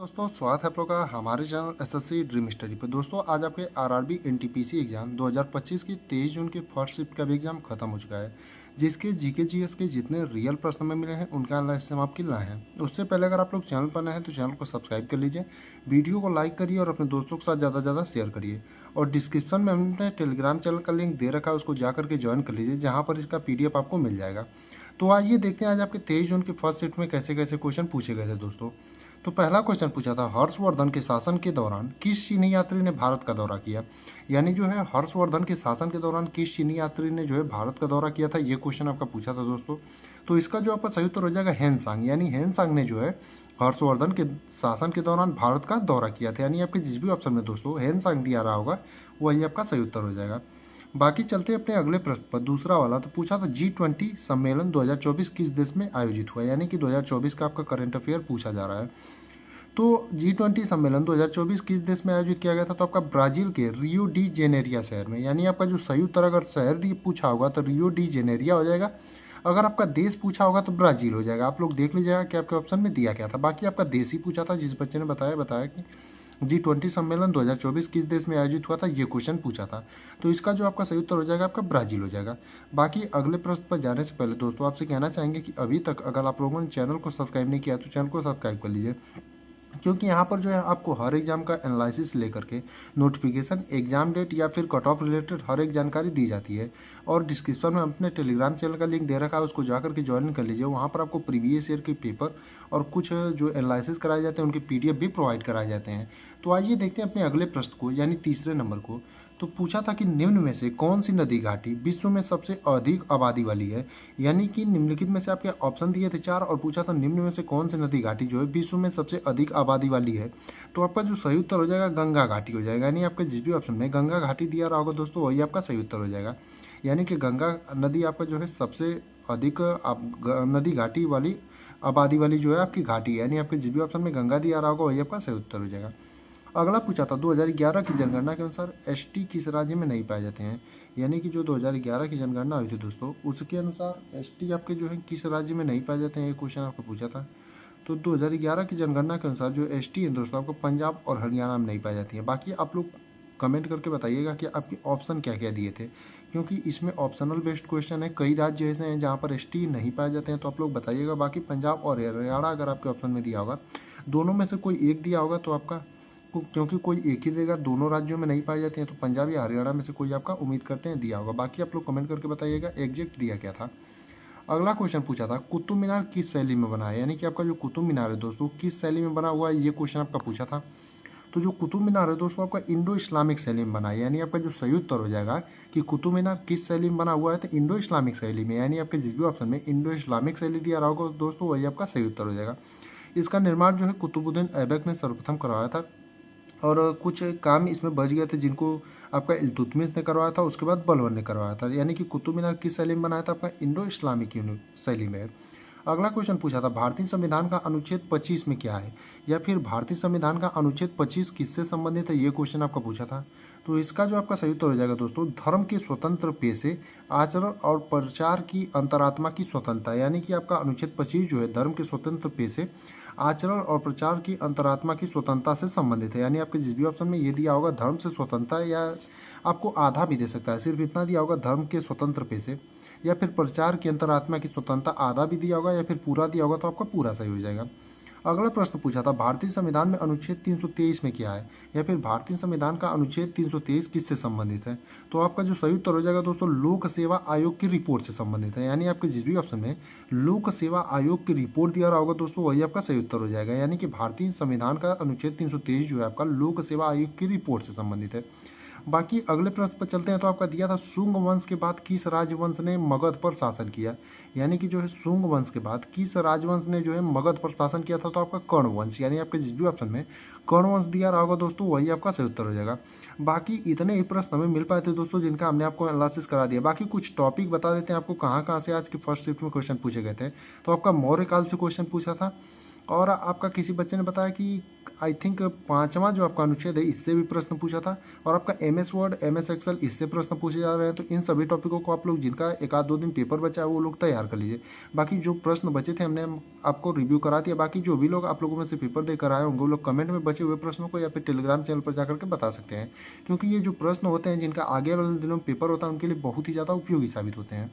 दोस्तों स्वागत है आप लोग का हमारे चैनल एसएससी ड्रीम स्टडी पर। दोस्तों आज आपके आरआरबी एनटीपीसी एग्जाम 2025 की 23 जून की फर्स्ट शिफ्ट का भी एग्जाम खत्म हो चुका है, जिसके जीके जीएस के जितने रियल प्रश्न में मिले हैं उनका एनालिसिस हम आपके लाए हैं। उससे पहले अगर आप लोग चैनल पर नए हैं तो चैनल को सब्सक्राइब कर लीजिए, वीडियो को लाइक करिए और अपने दोस्तों के साथ ज़्यादा से ज़्यादा शेयर करिए। और डिस्क्रिप्शन में हमने टेलीग्राम चैनल का लिंक दे रखा है, उसको जा करके ज्वाइन कर लीजिए, जहाँ पर इसका PDF आपको मिल जाएगा। तो आइए देखते हैं आज आपके 23 जून की फर्स्ट शिफ्ट में कैसे कैसे क्वेश्चन पूछे गए थे दोस्तों। तो पहला क्वेश्चन पूछा था, हर्षवर्धन के शासन के दौरान किस चीनी यात्री ने भारत का दौरा किया। यानी जो है हर्षवर्धन के शासन के दौरान किस चीनी यात्री ने जो है भारत का दौरा किया था, ये क्वेश्चन आपका पूछा था दोस्तों। तो इसका जो आपका सही उत्तर हो जाएगा हेनसांग। यानी हेनसांग ने जो है हर्षवर्धन के शासन के दौरान भारत का दौरा किया था। यानी आपके जिस भी ऑप्शन में दोस्तों हेनसांग दिया रहा होगा वही आपका सही उत्तर हो जाएगा। बाकी चलते हैं अपने अगले प्रश्न पर, दूसरा वाला। तो पूछा था G20 सम्मेलन 2024 किस देश में आयोजित हुआ। यानी कि 2024 का आपका करंट अफेयर पूछा जा रहा है। तो G20 सम्मेलन 2024 किस देश में आयोजित किया गया था। तो आपका ब्राजील के रियो डी जेनेरिया शहर में। यानी आपका जो सही उत्तर अगर शहर दी पूछा होगा तो रियो डी जेनेरिया हो जाएगा। अगर आपका देश पूछा होगा तो ब्राजील हो जाएगा। आप लोग देख लीजिएगा कि आपके ऑप्शन में दिया क्या था। बाकी आपका देश ही पूछा था, जिस बच्चे ने बताया कि G20 सम्मेलन 2024 किस देश में आयोजित हुआ था, ये क्वेश्चन पूछा था। तो इसका जो आपका सही उत्तर हो जाएगा आपका ब्राजील हो जाएगा। बाकी अगले प्रश्न पर जाने से पहले दोस्तों आपसे कहना चाहेंगे कि अभी तक अगर आप लोगों ने चैनल को सब्सक्राइब नहीं किया तो चैनल को सब्सक्राइब कर लीजिए, क्योंकि यहाँ पर जो है आपको हर एग्जाम का एनालिसिस लेकर के नोटिफिकेशन, एग्जाम डेट या फिर कट ऑफ रिलेटेड हर एक जानकारी दी जाती है। और डिस्क्रिप्शन में अपने टेलीग्राम चैनल का लिंक दे रखा है, उसको जाकर के ज्वाइन कर लीजिए। वहाँ पर आपको प्रीवियस ईयर के पेपर और कुछ जो एनालिसिस कराए जाते हैं उनके PDF भी प्रोवाइड कराए जाते हैं। तो आइए देखते हैं अपने अगले प्रश्न को, यानी तीसरे नंबर को। तो पूछा था कि निम्न में से कौन सी नदी घाटी विश्व में सबसे अधिक आबादी वाली है। यानी कि निम्नलिखित में से आपके ऑप्शन दिए थे 4 और पूछा था निम्न में से कौन सी नदी घाटी जो है विश्व में सबसे अधिक आबादी वाली है। तो आपका जो सही उत्तर हो जाएगा गंगा घाटी हो जाएगा। यानी आपके जिस भी ऑप्शन में गंगा घाटी दिया रहा होगा दोस्तों वही आपका सही उत्तर हो जाएगा। यानी कि गंगा नदी आपका जो है सबसे अधिक नदी घाटी वाली आबादी वाली जो है आपकी घाटी है। यानी आपके जिस भी ऑप्शन में गंगा दिया रहा होगा वही आपका सही उत्तर हो जाएगा। अगला पूछा था 2011 की जनगणना के अनुसार एसटी किस राज्य में नहीं पाए जाते हैं। यानी कि जो 2011 की जनगणना हुई थी दोस्तों उसके अनुसार एसटी आपके जो है किस राज्य में नहीं पाए जाते हैं, ये क्वेश्चन आपको पूछा था। तो 2011 की जनगणना के अनुसार जो एसटी है दोस्तों आपको पंजाब और हरियाणा में नहीं पाई जाती है। बाकी आप लोग कमेंट करके बताइएगा कि आपके ऑप्शन क्या क्या दिए थे, क्योंकि इसमें ऑप्शनल बेस्ड क्वेश्चन है। कई राज्य ऐसे हैं जहाँ पर एसटी नहीं पाए जाते हैं, तो आप लोग बताइएगा। बाकी पंजाब और हरियाणा अगर आपके ऑप्शन में दिया होगा, दोनों में से कोई एक दिया होगा तो आपका, क्योंकि कोई एक ही देगा, दोनों राज्यों में नहीं पाई जाती हैं, तो पंजाब या हरियाणा में से कोई आपका उम्मीद करते हैं दिया होगा। बाकी आप लोग कमेंट करके बताइएगा एग्जैक्ट दिया क्या था। अगला क्वेश्चन पूछा था कुतुब मीनार किस शैली में बना है। यानी कि आपका जो कुतुब मीनार है दोस्तों किस शैली में बना हुआ है, ये क्वेश्चन आपका पूछा था। तो जो कुतुब मीनार है दोस्तों आपका इंडो इस्लामिक शैली में बना है। यानी आपका जो सही उत्तर हो जाएगा कि कुतुब मीनार किस शैली में बना हुआ है, तो इंडो इस्लामिक शैली में। यानी आपके जिस भी ऑप्शन में इंडो इस्लामिक शैली दिया रहा होगा दोस्तों वही आपका सही उत्तर हो जाएगा। इसका निर्माण जो है कुतुबुद्दीन ऐबक ने सर्वप्रथम करवाया था, और कुछ काम इसमें बच गए थे जिनको आपका इल्तुतमिश ने करवाया था, उसके बाद बलबन ने करवाया था। यानी कि कुतुब मीनार किस शैली में बनाया था, आपका इंडो इस्लामिक शैली में है। अगला क्वेश्चन पूछा था भारतीय संविधान का अनुच्छेद 25 में क्या है, या फिर भारतीय संविधान का अनुच्छेद 25 किससे संबंधित है, ये क्वेश्चन आपका पूछा था। तो इसका जो आपका सही उत्तर हो जाएगा दोस्तों धर्म के स्वतंत्र पेशे, आचरण और प्रचार की अंतरात्मा की स्वतंत्रता। यानी कि आपका अनुच्छेद 25 जो है धर्म के स्वतंत्र पेशे, आचरण और प्रचार की अंतरात्मा की स्वतंत्रता से संबंधित है। यानी आपके जिस भी ऑप्शन में ये दिया होगा धर्म से स्वतंत्रता, या आपको आधा भी दे सकता है, सिर्फ इतना दिया होगा धर्म के स्वतंत्र पेशे या फिर प्रचार की अंतरात्मा की स्वतंत्रता, आधा भी दिया होगा या फिर पूरा दिया होगा तो आपका पूरा सही हो जाएगा। अगला प्रश्न पूछा था भारतीय संविधान में अनुच्छेद 323 में क्या है, या फिर भारतीय संविधान का अनुच्छेद 323 किससे संबंधित है। तो आपका जो सही उत्तर हो जाएगा दोस्तों लोक सेवा आयोग की रिपोर्ट से संबंधित है। यानी आपके जिस भी ऑप्शन में लोक सेवा आयोग की रिपोर्ट दिया रहा होगा दोस्तों वही आपका सही उत्तर हो जाएगा। यानी कि भारतीय संविधान का अनुच्छेद 323 जो है आपका लोक सेवा आयोग की रिपोर्ट से संबंधित है। बाकी अगले प्रश्न पर चलते हैं। तो आपका दिया था शुंग वंश के बाद किस राजवंश ने मगध पर शासन किया। यानी कि जो है शुंग वंश के बाद किस राजवंश ने जो है मगध पर शासन किया था, तो आपका कर्ण वंश। यानी आपके जिस भी ऑप्शन में कर्ण वंश दिया रहा होगा दोस्तों वही आपका सही उत्तर हो जाएगा। बाकी इतने ही प्रश्न हमें मिल पाए थे दोस्तों जिनका हमने आपको एनालिसिस करा दिया। बाकी कुछ टॉपिक बता देते हैं आपको कहाँ कहाँ से आज की फर्स्ट शिफ्ट में क्वेश्चन पूछे गए थे। तो आपका मौर्य काल से क्वेश्चन पूछा था, और आपका किसी बच्चे ने बताया कि आई थिंक पाँचवां जो आपका अनुच्छेद है इससे भी प्रश्न पूछा था, और आपका MS वर्ड, MS एक्सेल इससे प्रश्न पूछे जा रहे हैं। तो इन सभी टॉपिकों को आप लोग, जिनका एक आध दो दिन पेपर बचा है, वो लोग तैयार कर लीजिए। बाकी जो प्रश्न बचे थे हमने आपको रिव्यू करा दिया। बाकी जो भी लोग आप लोगों में से पेपर देकर आए होंगे वो लोग कमेंट में बचे हुए प्रश्नों को या फिर टेलीग्राम चैनल पर जाकर के बता सकते हैं, क्योंकि ये जो प्रश्न होते हैं जिनका आगे वाले दिनों में पेपर होता है उनके लिए बहुत ही ज़्यादा उपयोगी साबित होते हैं।